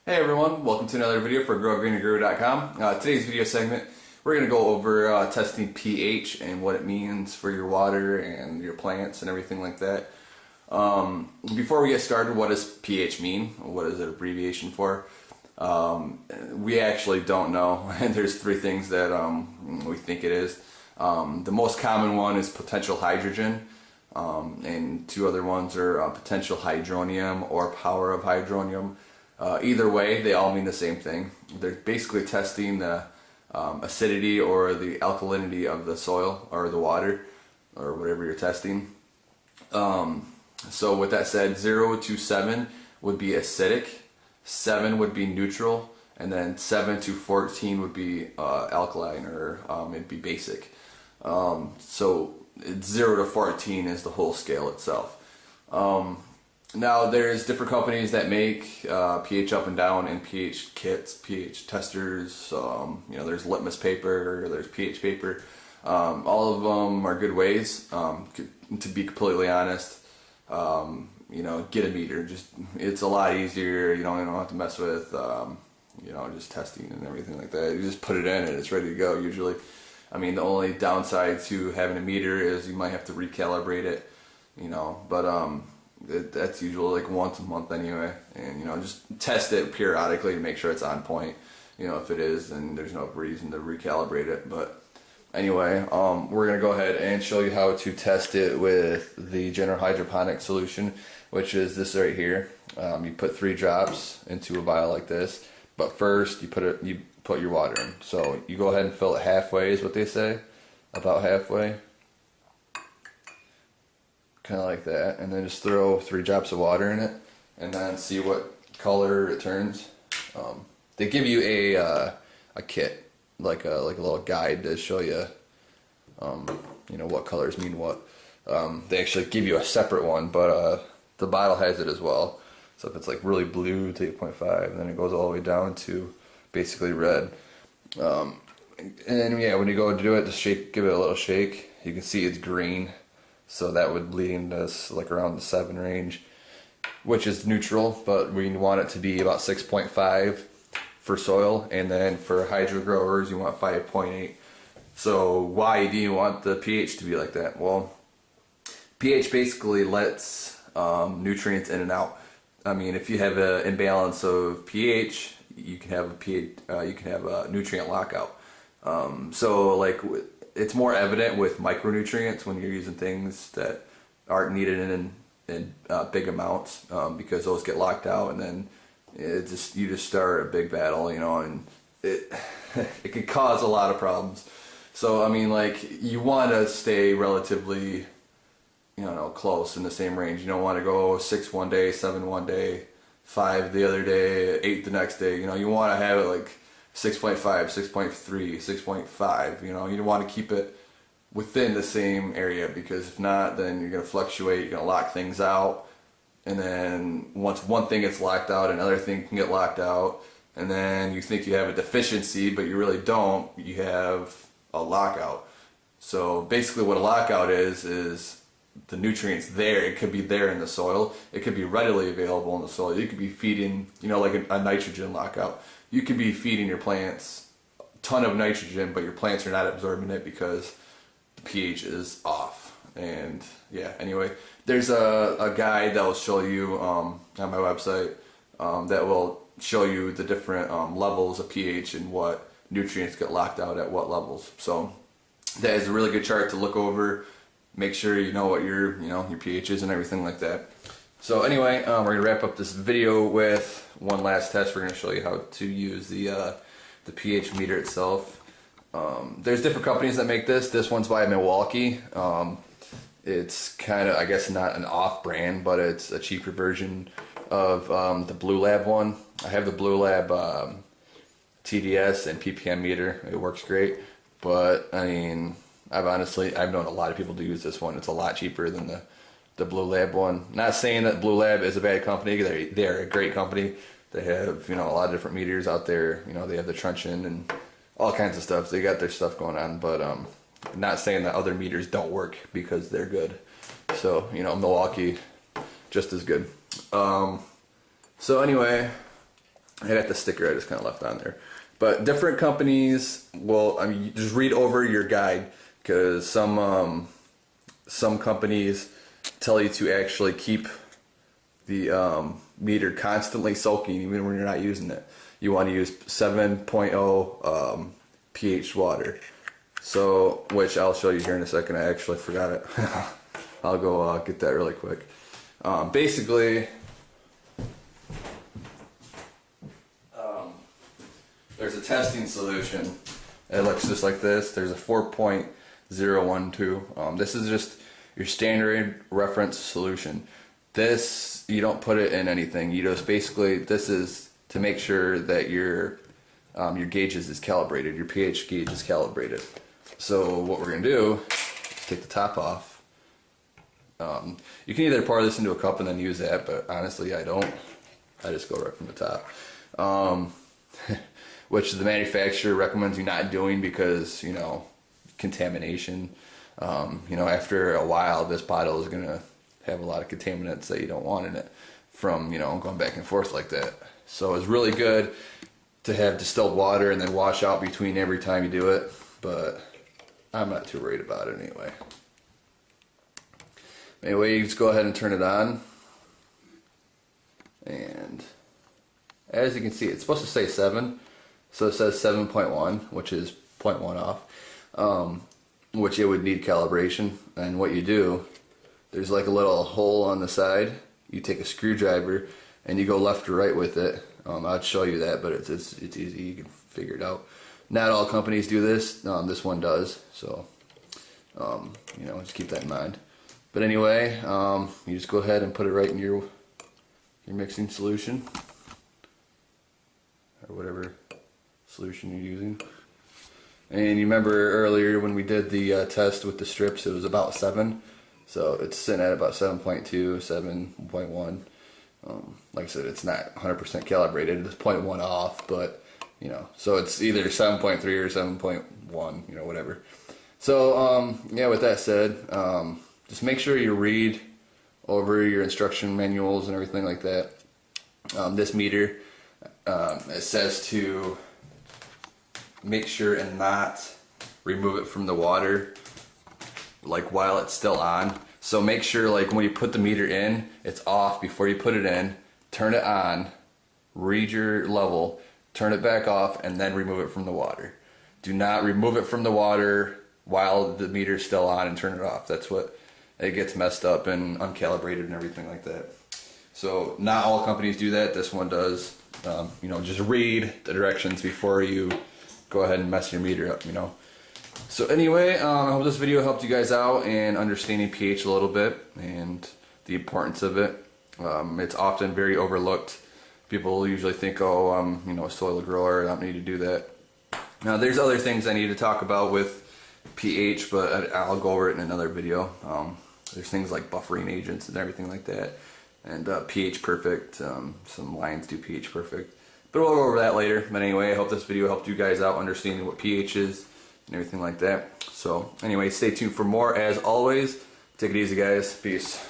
Hey everyone, welcome to another video for GrowGreenandGrew.com. Today's video segment, we're going to go over testing pH and what it means for your water and your plants and everything like that. Before we get started, what does pH mean? What is it abbreviation for? We actually don't know, and there's three things that we think it is. The most common one is potential hydrogen, and two other ones are potential hydronium or power of hydronium. Either way, they all mean the same thing. They're basically testing the acidity or the alkalinity of the soil or the water or whatever you're testing. So with that said, 0 to 7 would be acidic, 7 would be neutral, and then 7 to 14 would be alkaline, or it'd be basic. So 0 to 14 is the whole scale itself. Now there's different companies that make pH up and down and pH kits, pH testers. There's litmus paper, there's pH paper. All of them are good ways. To be completely honest, get a meter. It's a lot easier. You don't have to mess with just testing and everything like that. You just put it in and it's ready to go. Usually, the only downside to having a meter is you might have to recalibrate it. That's usually like once a month anyway, and just test it periodically to make sure it's on point. If it is, then there's no reason to recalibrate it. But anyway, we're gonna go ahead and show you how to test it with the General Hydroponic solution, which is this right here. You put 3 drops into a vial like this, but first you put your water in. So you go ahead and fill it halfway, is what they say, about halfway. Kind of like that, and then just throw 3 drops of water in it, and then see what color it turns. They give you a kit, like a little guide to show you, what colors mean what. They actually give you a separate one, but the bottle has it as well. So if it's like really blue to 8.5, and then it goes all the way down to basically red. And then when you go to do it, just give it a little shake. You can see it's green. So that would lead us like around the 7 range, which is neutral, but we want it to be about 6.5 for soil, and then for hydro growers you want 5.8. So why do you want the pH to be like that? Well, pH basically lets nutrients in and out. If you have an imbalance of pH, you can have a nutrient lockout. It's more evident with micronutrients when you're using things that aren't needed in big amounts, because those get locked out, and then you just start a big battle, and it it can cause a lot of problems. So you want to stay relatively close in the same range. You don't want to go 6 one day, 7 one day, 5 the other day, 8 the next day. You want to have it like 6.5, 6.3, 6.5, you want to keep it within the same area, because if not, then you're going to fluctuate, you're going to lock things out, and then once one thing gets locked out, another thing can get locked out, and then you think you have a deficiency, but you really don't, you have a lockout. So basically what a lockout is the nutrients there. It could be there in the soil, it could be readily available in the soil, you could be feeding, like a nitrogen lockout. You could be feeding your plants a ton of nitrogen, but your plants are not absorbing it because the pH is off. And yeah, anyway, there's a guide that will show you on my website that will show you the different levels of pH and what nutrients get locked out at what levels. So that is a really good chart to look over. Make sure you know what your pH is and everything like that. So anyway, we're going to wrap up this video with one last test. We're going to show you how to use the pH meter itself. There's different companies that make this. This one's by Milwaukee. It's kind of, I guess, not an off-brand, but it's a cheaper version of the Blue Lab one. I have the Blue Lab TDS and ppm meter. It works great, but I've known a lot of people to use this one. It's a lot cheaper than the Blue Lab one. Not saying that Blue Lab is a bad company. They're a great company. They have a lot of different meters out there. They have the truncheon and all kinds of stuff. They got their stuff going on, but not saying that other meters don't work, because they're good. So Milwaukee, just as good. So anyway, I got the sticker I just kind of left on there. But different companies will, I mean, you just read over your guide, because some companies tell you to actually keep the meter constantly soaking even when you're not using it. You want to use 7.0 pH water. So, which I'll show you here in a second. I actually forgot it. I'll go get that really quick. Basically, there's a testing solution. It looks just like this. There's a 4.012. This is just your standard reference solution. This, you don't put it in anything. You just basically, this is to make sure that your gauges is calibrated. Your pH gauge is calibrated. So what we're gonna do is take the top off. You can either pour this into a cup and then use that, but honestly I don't. I just go right from the top. Which the manufacturer recommends you not doing because, you know, contamination. You know, after a while this bottle is gonna have a lot of contaminants that you don't want in it from, you know, going back and forth like that. So it's really good to have distilled water and then wash out between every time you do it, but I'm not too worried about it anyway. Anyway, you just go ahead and turn it on, and as you can see, it's supposed to say 7, so it says 7.1, which is 0.1 off, which it would need calibration. And what you do, there's like a little hole on the side. You take a screwdriver and you go left or right with it. I'd show you that, but it's easy. You can figure it out. Not all companies do this. This one does, so you know, just keep that in mind. But anyway, you just go ahead and put it right in your mixing solution, or whatever solution you're using. And you remember earlier when we did the test with the strips, it was about 7. So it's sitting at about 7.2, 7.1. Like I said, it's not 100% calibrated. It's 0.1 off, but you know, so it's either 7.3 or 7.1, you know, whatever. So yeah, with that said, just make sure you read over your instruction manuals and everything like that. This meter, it says to make sure and not remove it from the water like while it's still on. So make sure, like, when you put the meter in, it's off before you put it in. Turn it on, read your level, turn it back off, and then remove it from the water. Do not remove it from the water while the meter is still on and turn it off. That's what, it gets messed up and uncalibrated and everything like that. So not all companies do that. This one does. You know, just read the directions before you go ahead and mess your meter up, you know. So anyway, I hope this video helped you guys out in understanding pH a little bit and the importance of it. It's often very overlooked. People usually think, oh, I'm, you know, a soil grower, I don't need to do that. Now there's other things I need to talk about with pH, but I'll go over it in another video. There's things like buffering agents and everything like that, and pH perfect. Some lines do pH perfect, but we'll go over that later. But anyway, I hope this video helped you guys out understanding what pH is and everything like that. So anyway, stay tuned for more. As always, take it easy, guys. Peace.